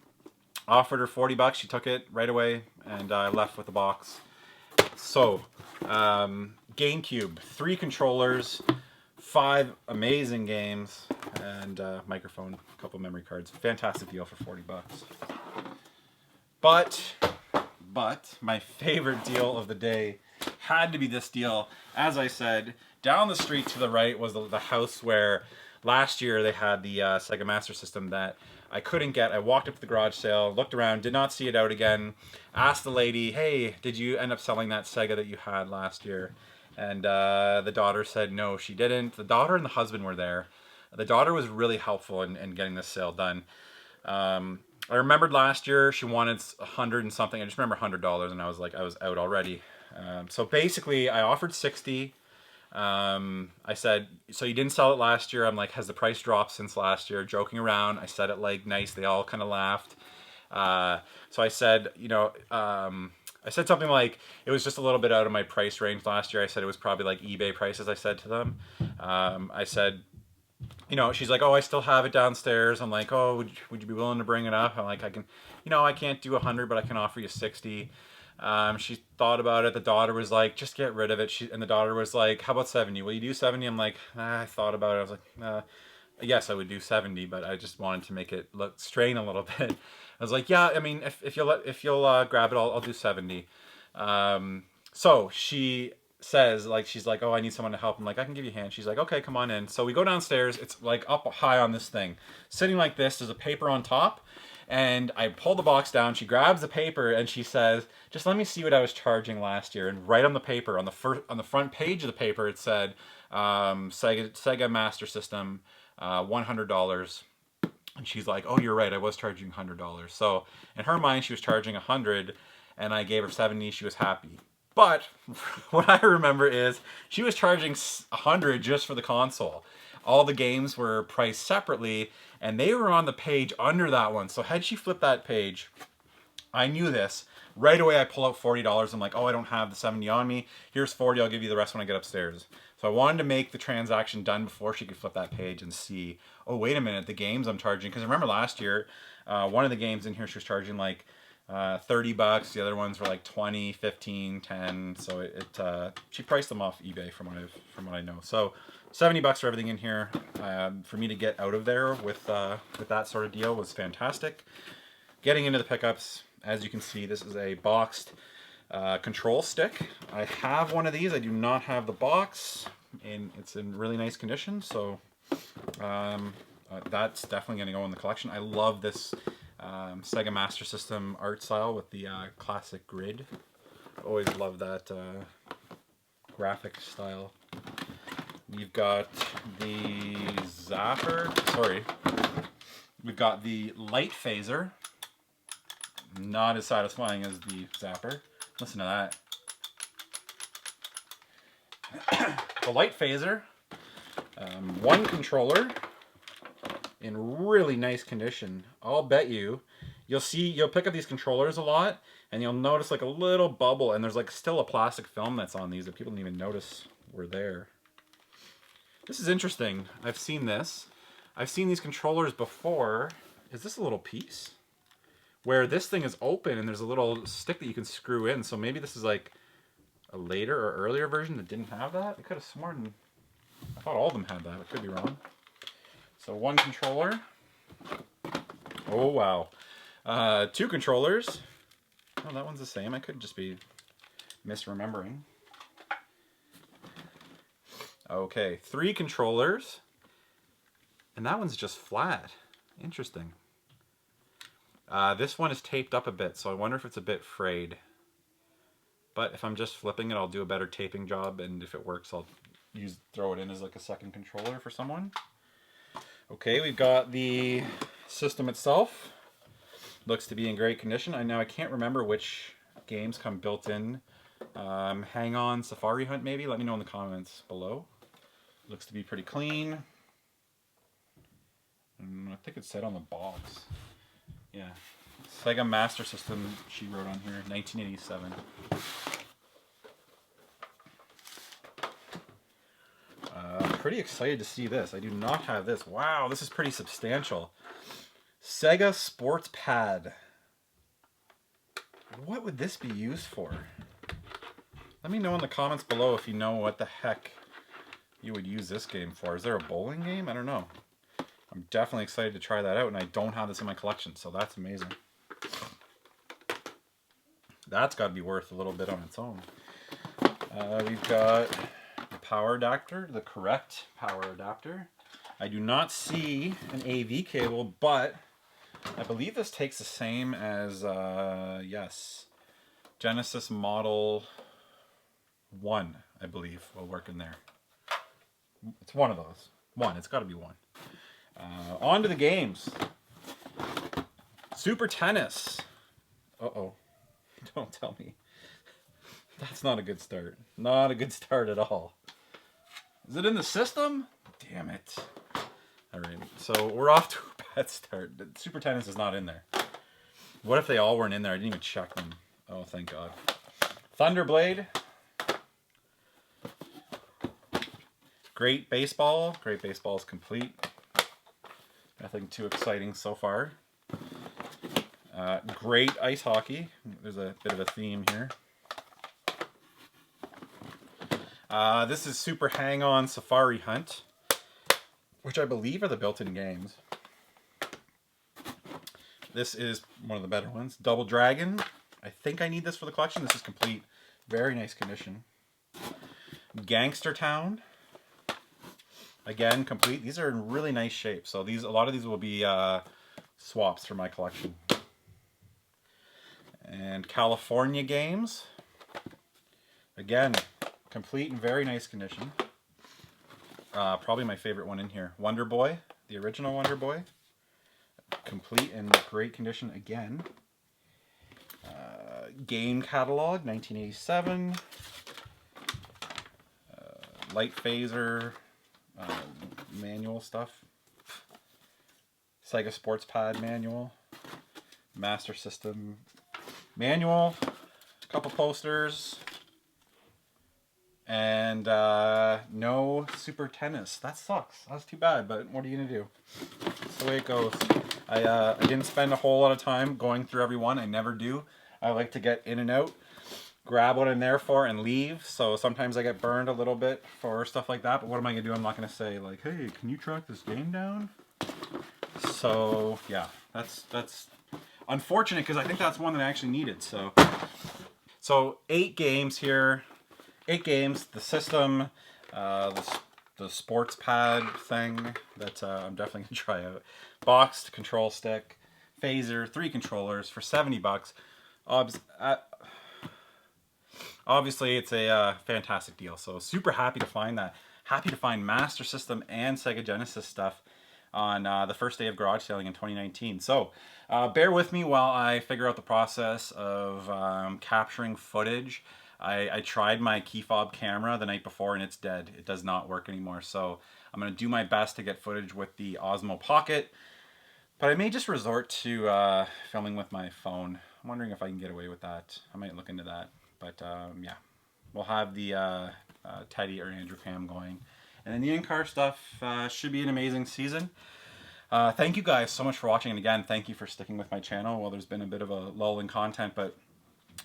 Offered her $40. She took it right away, and I left with the box. So, GameCube, 3 controllers, 5 amazing games, and microphone, a couple memory cards. Fantastic deal for $40. But my favorite deal of the day had to be this deal. As I said, down the street to the right was the house where last year they had the Sega Master System that I couldn't get. I walked up to the garage sale, looked around, did not see it out again. Asked the lady, "Hey, did you end up selling that Sega that you had last year?" And the daughter said no, she didn't. The daughter and the husband were there. The daughter was really helpful in getting this sale done. I remembered last year she wanted 100 and something. I just remember $100, and I was like, I was out already. So basically, I offered 60. I said, "So you didn't sell it last year?" I'm like, "Has the price dropped since last year?" Joking around. I said it like nice. They all kind of laughed. So I said, I said something like, it was just a little bit out of my price range last year. I said it was probably like eBay prices, I said to them. I said, she's like, "Oh, I still have it downstairs." I'm like, "Oh, would you be willing to bring it up?" I'm like, "I can, I can't do 100, but I can offer you 60. She thought about it. The daughter was like, "Just get rid of it." And the daughter was like, "How about 70? Will you do 70? I'm like, I thought about it. I was like, yes, I would do 70, but I just wanted to make it strain a little bit. I was like, "Yeah, I mean, if you'll grab it, I'll do 70. So she says, like, she's like, "Oh, I need someone to help." I'm like, "I can give you a hand." She's like, "Okay, come on in." So we go downstairs. It's like up high on this thing, sitting like this. There's a paper on top. And I pull the box down. She grabs the paper and she says, "Just let me see what I was charging last year." And right on the paper, on the front page of the paper, it said, Sega Master System, $100. And she's like, "Oh, you're right. I was charging $100." So in her mind, she was charging 100, and I gave her 70. She was happy. But what I remember is she was charging 100 just for the console. All the games were priced separately, and they were on the page under that one. So had she flipped that page, I knew this. Right away, I pull out $40. I'm like, "Oh, I don't have the 70 on me. Here's 40. I'll give you the rest when I get upstairs." So I wanted to make the transaction done before she could flip that page and see, oh, wait a minute, the games I'm charging. Because remember last year, one of the games in here, she was charging like $30. The other ones were like 20, 15, 10. So she priced them off eBay from what I know. So $70 for everything in here. For me to get out of there with that sort of deal was fantastic. Getting into the pickups, as you can see, this is a boxed control stick. I have one of these. I do not have the box, and it's in really nice condition. So that's definitely going to go in the collection. I love this Sega Master System art style with the classic grid. Always love that graphic style. We've got the zapper. Sorry. We've got the light phaser. Not as satisfying as the zapper. Listen to that. The light phaser. One controller in really nice condition. I'll bet you'll pick up these controllers a lot, and you'll notice like a little bubble, and there's like still a plastic film that's on these that people didn't even notice were there. This is interesting. I've seen this. I've seen these controllers before. Is this a little piece? Where this thing is open and there's a little stick that you can screw in. So maybe this is like a later or earlier version that didn't have that. I could have sworn, I thought all of them had that. I could be wrong. So one controller. Oh, wow. 2 controllers. Oh, that one's the same. I could just be misremembering. Okay, 3 controllers. And that one's just flat. Interesting. This one is taped up a bit, so I wonder if it's a bit frayed. But if I'm just flipping it, I'll do a better taping job, and if it works, I'll throw it in as like a second controller for someone. Okay, we've got the system itself. Looks to be in great condition. I can't remember which games come built in Hang on, Safari Hunt maybe? Let me know in the comments below. Looks to be pretty clean. I think it said on the box. Yeah. Sega Master System, she wrote on here, 1987. Pretty excited to see this. I do not have this. Wow, this is pretty substantial. Sega Sports Pad. What would this be used for? Let me know in the comments below if you know what the heck you would use this game for. Is there a bowling game? I don't know. I'm definitely excited to try that out, and I don't have this in my collection, so that's amazing. That's got to be worth a little bit on its own. We've got the power adapter, the correct power adapter. I do not see an AV cable, but I believe this takes the same as, yes, Genesis Model 1, I believe, will work in there. It's one of those. One, it's got to be one. On to the games. Super Tennis. Uh-oh. Don't tell me. That's not a good start. Not a good start at all. Is it in the system? Damn it. Alright, so we're off to a bad start. Super Tennis is not in there. What if they all weren't in there? I didn't even check them. Oh, thank God. Thunderblade. Great Baseball. Great Baseball is complete. Nothing too exciting so far. Great Ice Hockey. There's a bit of a theme here. This is Super Hang-On Safari Hunt, which I believe are the built-in games. This is one of the better ones. Double Dragon. I think I need this for the collection. This is complete. Very nice condition. Gangster Town. Again, complete. These are in really nice shape. So these, a lot of these will be swaps for my collection. And California Games. Again, complete and very nice condition. Probably my favorite one in here. Wonder Boy, the original Wonder Boy. Complete and great condition again. Game Catalog, 1987. Light Phaser. Manual stuff. Sega Sports Pad manual. Master System manual. A couple posters. And no Super Tennis. That sucks. That's too bad, but what are you going to do? That's the way it goes. I didn't spend a whole lot of time going through every one. I never do. I like to get in and out. Grab what I'm there for and leave. So sometimes I get burned a little bit for stuff like that. But what am I going to do? I'm not going to say like, hey, can you track this game down? So yeah, that's unfortunate because I think that's one that I actually needed. So 8 games here. 8 games. The system, the sports pad thing that I'm definitely going to try out. Boxed control stick. Phaser. 3 controllers for $70. Obviously, it's a fantastic deal, so super happy to find that. Happy to find Master System and Sega Genesis stuff on the first day of garage sailing in 2019. So, bear with me while I figure out the process of capturing footage. I tried my key fob camera the night before and it's dead. It does not work anymore, so I'm going to do my best to get footage with the Osmo Pocket. But I may just resort to filming with my phone. I'm wondering if I can get away with that. I might look into that. But yeah, we'll have the Teddy or Andrew cam going. And then the in-car stuff should be an amazing season. Thank you guys so much for watching. And again, thank you for sticking with my channel. Well, there's been a bit of a lull in content, but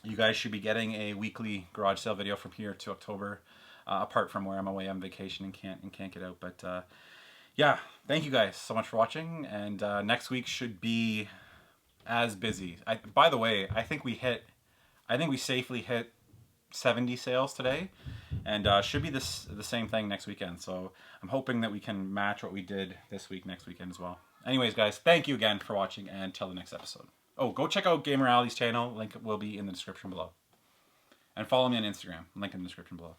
you guys should be getting a weekly garage sale video from here to October, apart from where I'm away on vacation and can't get out. But yeah, thank you guys so much for watching. And next week should be as busy. By the way, I think we safely hit 70 sales today, and should be the same thing next weekend. So I'm hoping that we can match what we did this week next weekend as well. Anyways, guys, thank you again for watching, and until the next episode. Oh, go check out Gamerality's channel. Link will be in the description below. And follow me on Instagram. Link in the description below.